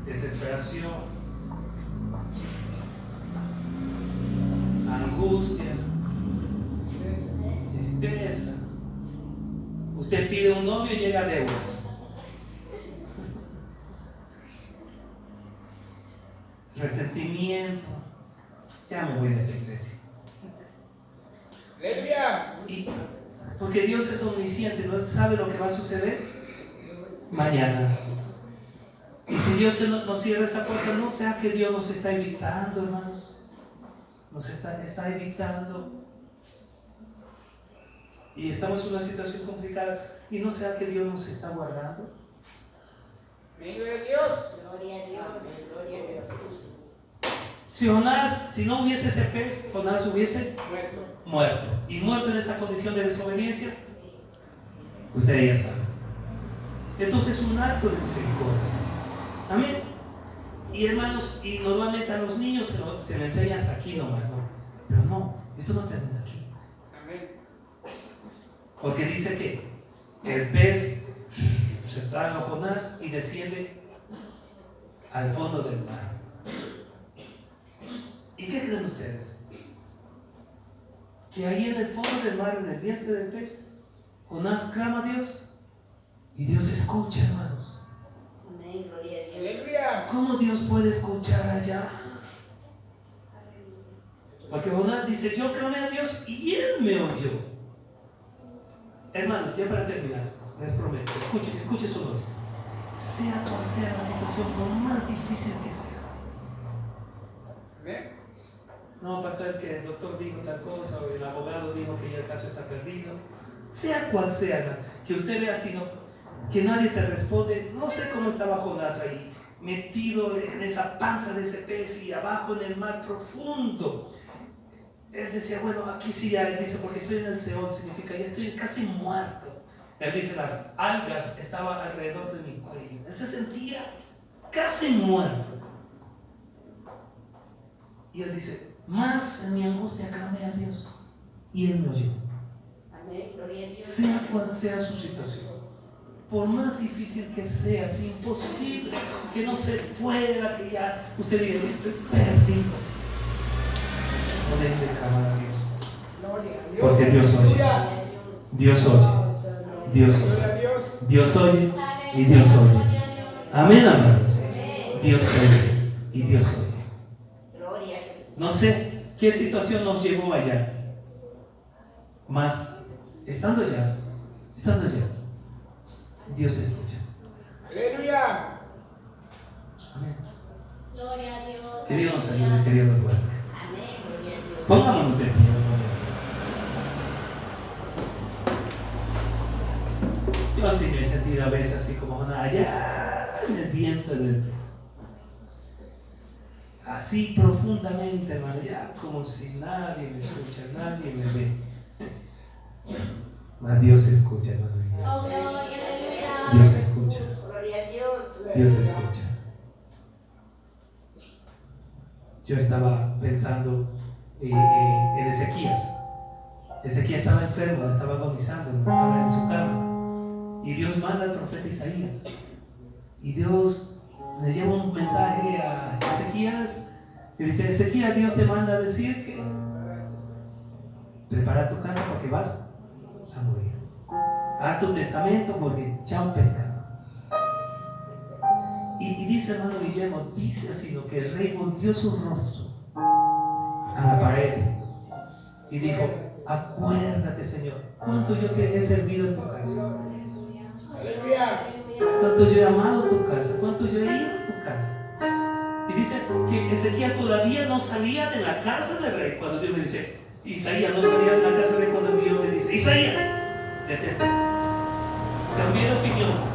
Desesperación, angustia, tristeza. Usted pide un novio y llega a deudas. Resentimiento. Ya me voy de esta iglesia. Aleluya. Y porque Dios es omnisciente, no sabe lo que va a suceder mañana. Y si Dios nos cierra esa puerta, no sea que Dios nos está evitando, hermanos. Nos está evitando. Y estamos en una situación complicada. Y no sea que Dios nos está guardando. Amén, gloria a Dios. Gloria a Dios, gloria a Jesús. Si no hubiese ese pez, Jonás hubiese Muerto. muerto. Y muerto en esa condición de desobediencia, usted ya sabe. Entonces es un acto de misericordia. Amén. Y hermanos, y normalmente a los niños se les enseña hasta aquí nomás, ¿no? Pero no, esto no termina aquí. Amén. Porque dice que el pez se traga a Jonás y desciende al fondo del mar. ¿Y qué creen ustedes? Que ahí en el fondo del mar, en el vientre del pez, Jonás clama a Dios y Dios escucha, hermanos. Amén, gloria a Dios. Aleluya. ¿Cómo Dios puede escuchar allá? Porque Jonás dice, yo clamé a Dios y Él me oyó. Hermanos, ya para terminar, les prometo, escuche solo esto. Sea cual sea la situación, por más difícil que sea. No, pastor, es que el doctor dijo tal cosa, o el abogado dijo que ya el caso está perdido. Sea cual sea, hermano, que usted vea así, ¿no? Que nadie te responde. No sé cómo estaba Jonás ahí, metido en esa panza de ese pez y abajo en el mar profundo. Él decía, bueno, aquí sí ya, él dice, porque estoy en el Seol, significa, ya estoy casi muerto. Él dice, las algas estaban alrededor de mi cuello. Él se sentía casi muerto. Y él dice, más en mi angustia clamé a Dios y Él me oyó. Amén, gloria a Dios. Sea cual sea su situación, por más difícil que sea, si imposible, que no se pueda, que ya usted diga, estoy perdido. No deje de clamar a Dios. Porque Dios oye. Dios oye. Dios oye. Dios oye y Dios oye. Amén, amados. Dios oye y Dios oye. Gloria a Jesús. No sé qué situación nos llevó allá. Mas, estando allá, Dios escucha. Aleluya. Amén. Gloria a Dios. Que Dios nos ayude, que Dios nos guarde. Amén, gloria a Dios. Pongámonos de pie. Yo sí me he sentido a veces así como allá en el vientre del pez. Así profundamente, hermano, ya como si nadie me escucha, nadie me ve. Mas Dios escucha, hermano. Oh, gloria, aleluya. Dios escucha. Gloria a Dios. Dios escucha. Yo estaba pensando en Ezequías. Ezequías estaba enfermo, estaba agonizando, estaba en su cama. Y Dios manda al profeta Isaías. Y Dios le lleva un mensaje a Ezequías. Y dice, Ezequías, Dios te manda a decir que prepara tu casa porque vas a morir. Haz tu testamento porque ya un pecado. Y dice hermano Guillermo, dice así, lo que el rey volteó su rostro a la pared y dijo, acuérdate, Señor, cuánto yo te he servido en tu casa, Aleluya. cuánto yo he amado tu casa, cuánto yo he ido a tu casa. Y dice que Ezequías todavía no salía de la casa del rey cuando Dios le dice, Isaías no salía de la casa del rey cuando Dios le dice, Isaías, detente, cambié de opinión.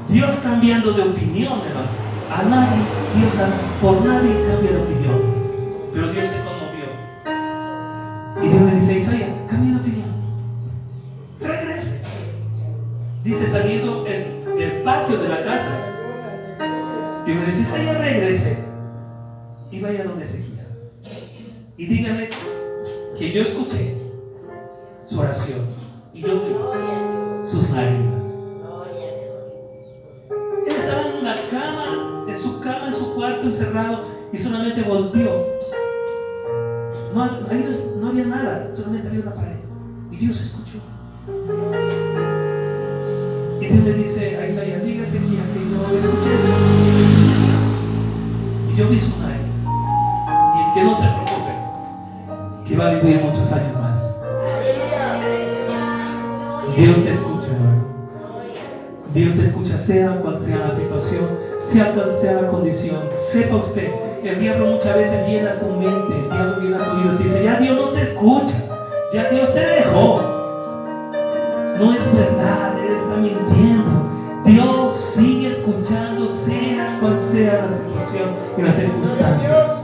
Dios cambiando de opinión, hermano. A nadie, Dios por nadie cambia de opinión. Pero Dios se conmovió. Y Dios le dice a Isaías, cambia de opinión. Regrese. Dice saliendo del patio de la casa. Dios le dice, Isaías, regrese. Y vaya donde Ezequías. Y dígame que yo escuché su oración. Y yo vi sus lágrimas. Él estaba en la cama, en su cuarto encerrado y solamente volteó. No había nada, solamente había una pared. Y Dios escuchó. Y Dios le dice a Isaías, diga Ezequías que yo escuché. Y yo vi su lágrima. Y que no se preocupe, que va a vivir muchos años más. Dios te escucha, hermano. Dios te escucha, sea cual sea la situación, sea cual sea la condición. Sepa usted, el diablo muchas veces viene a tu mente, el diablo viene a tu vida y te dice, ya Dios no te escucha, ya Dios te dejó. No es verdad, Él está mintiendo. Dios sigue escuchando, sea cual sea la situación y la circunstancia.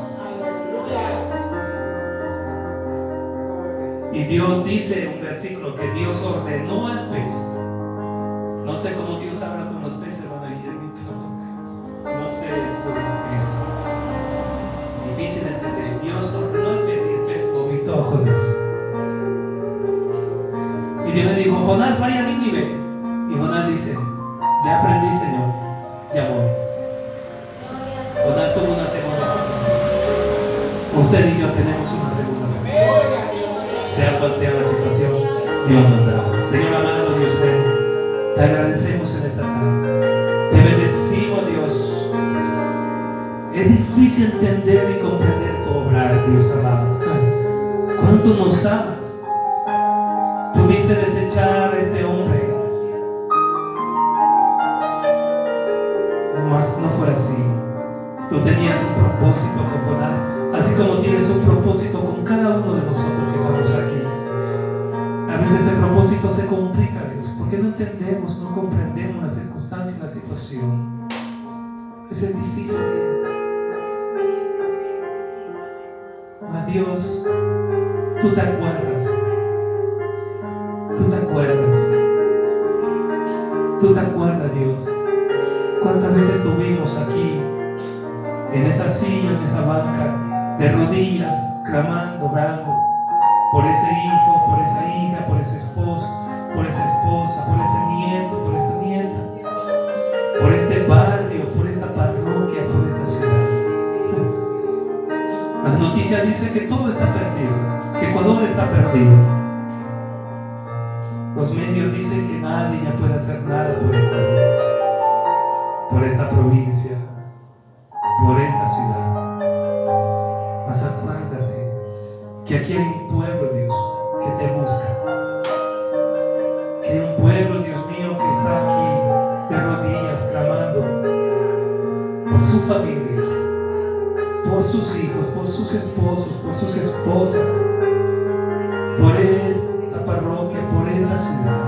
Y Dios dice en un versículo que Dios ordenó al pez. No sé cómo Dios habla con los peces, hermano Guillermo. No sé, eso es difícil de entender. Dios ordenó al pez y el pez vomitó a Jonás. Y Dios le dijo, Jonás, vaya a Nínive. Y Jonás dice, ya aprendí, Señor, ya voy. Jonás tuvo una segunda oportunidad. Usted y yo tenemos una segunda oportunidad. Sea cual sea la situación, Dios nos da. Señor amado, Dios bueno, te agradecemos en esta tarde. Te bendecimos, Dios. difícil entender y comprender tu obrar, Dios amado. ¿Cuánto nos amas? Pudiste desechar a este hombre, mas no fue así. Tú tenías un propósito con Jonás, así como tienes un propósito con cada uno de nosotros que estamos aquí. A veces el propósito se complica, Dios, porque no entendemos, no comprendemos la circunstancia y la situación. A veces es difícil. Mas Dios, tú te acuerdas. Tú te acuerdas. Tú te acuerdas, Dios. ¿Cuántas veces estuvimos aquí, en esa silla, en esa banca, de rodillas, clamando, orando, por ese hijo, por esa hija, por ese esposo, por esa esposa, por ese nieto, por esa nieta, por este barrio, por esta parroquia, por esta ciudad? La noticia dice que todo está perdido, que Ecuador está perdido. Los medios dicen que nadie ya puede hacer nada por Ecuador, por esta provincia, por esta ciudad. Mas acuérdate que aquí hay un pueblo, Dios, que te busca. Que hay un pueblo, Dios mío, que está aquí de rodillas clamando por su familia, por sus hijos, por sus esposos, por sus esposas, por esta parroquia, por esta ciudad.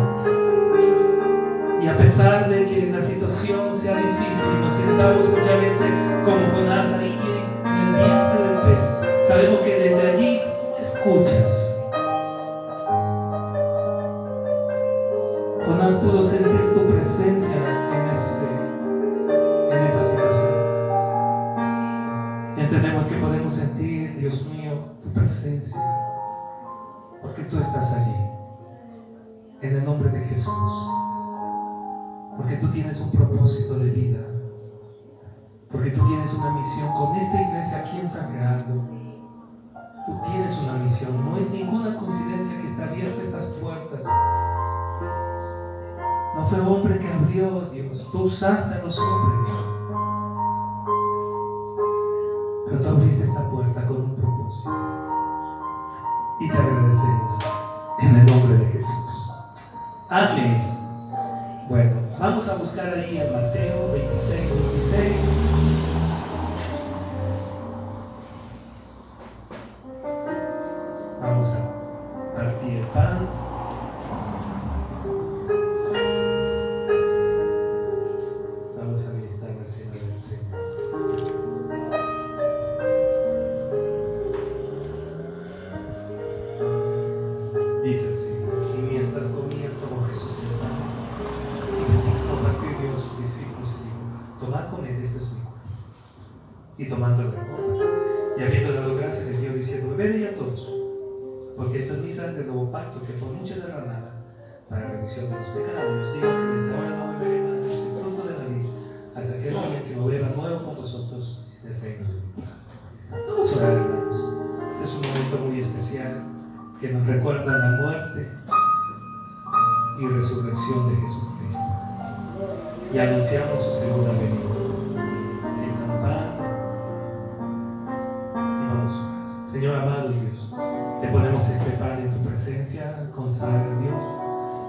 Y a pesar de que la situación sea difícil y nos sintamos muchas veces como Jonás ahí en el vientre del pez, sabemos que desde allí tú escuchas. Jonás pudo sentir tu presencia en esa situación. Entendemos que podemos sentir, Dios mío, tu presencia, porque tú estás allí, en el nombre de Jesús. Porque tú tienes un propósito de vida, porque tú tienes una misión con esta iglesia aquí en San Gerardo. Tú tienes una misión, no es ninguna coincidencia que está abierta estas puertas. No fue hombre que abrió, Dios, tú usaste a los hombres, pero tú abriste esta puerta con un propósito y te agradecemos en el nombre de Jesús. Amén. Bueno, vamos a buscar ahí en Mateo 26. Vamos a partir el pan. Vamos a meditar la cena del Señor. Dice así: y mientras comía, tomó Jesús el pan, compartió y dio a sus discípulos y dijo: tomad, comed, este es mi cuerpo. Y tomándolo en copa, y habiendo dado gracias, le dio diciendo: bebed ya todos, porque esto es mi sangre del nuevo pacto, que por mucha derramada para la remisión de los pecados. Os digo que desde ahora no beberé más de este fruto de la vida, hasta aquel día que lo beba nuevo con vosotros en el reino de mi Padre. Vamos a orar, hermanos. Este es un momento muy especial que nos recuerda la muerte y resurrección de Jesucristo, y anunciamos su segunda venida. Aquí está el pan y vamos a orar. Señor amado Dios, te ponemos este pan en tu presencia, consagra, Dios.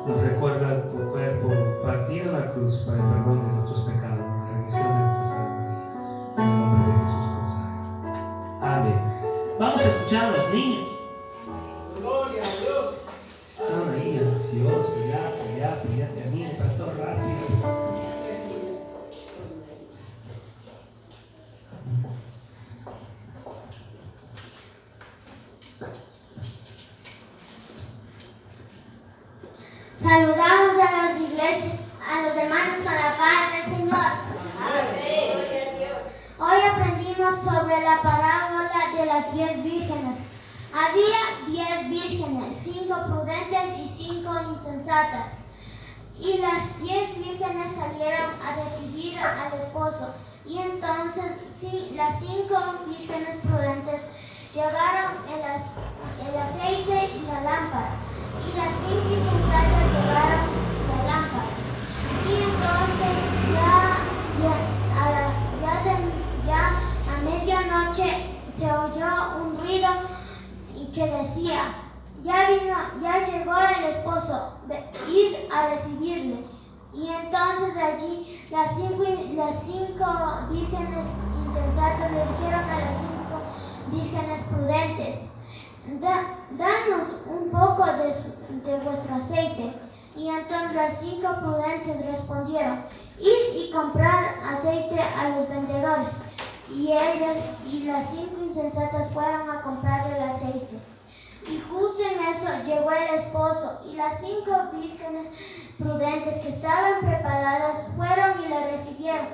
Nos recuerda tu cuerpo partido en la cruz para el perdón de nuestros pecados, la remisión de nuestras almas. En el nombre de Jesús, consagra. Amén. Vamos a escuchar a los niños. Gloria a Dios. Están ahí ansiosos, ya termina, pastor, rápido. Saludamos a las iglesias, a los hermanos con la paz del Señor. Hoy aprendimos sobre la parábola de las 10 vírgenes. Había 10 vírgenes, 5 prudentes y 5 insensatas. Y las 10 vírgenes salieron a recibir al esposo. Y entonces las 5 vírgenes prudentes llevaron el aceite y la lámpara. Y las 5 insensatas llevaron la lámpara. Y entonces ya a media que decía, ya llegó el esposo, id a recibirle. Y entonces allí las cinco vírgenes insensatas le dijeron a las 5 vírgenes prudentes, danos un poco de vuestro aceite. Y entonces las 5 prudentes respondieron, id y comprar aceite a los vendedores. Y ellas y las 5 insensatas fueron a comprar el aceite. Y justo en eso llegó el esposo, y las 5 vírgenes prudentes que estaban preparadas fueron y le recibieron.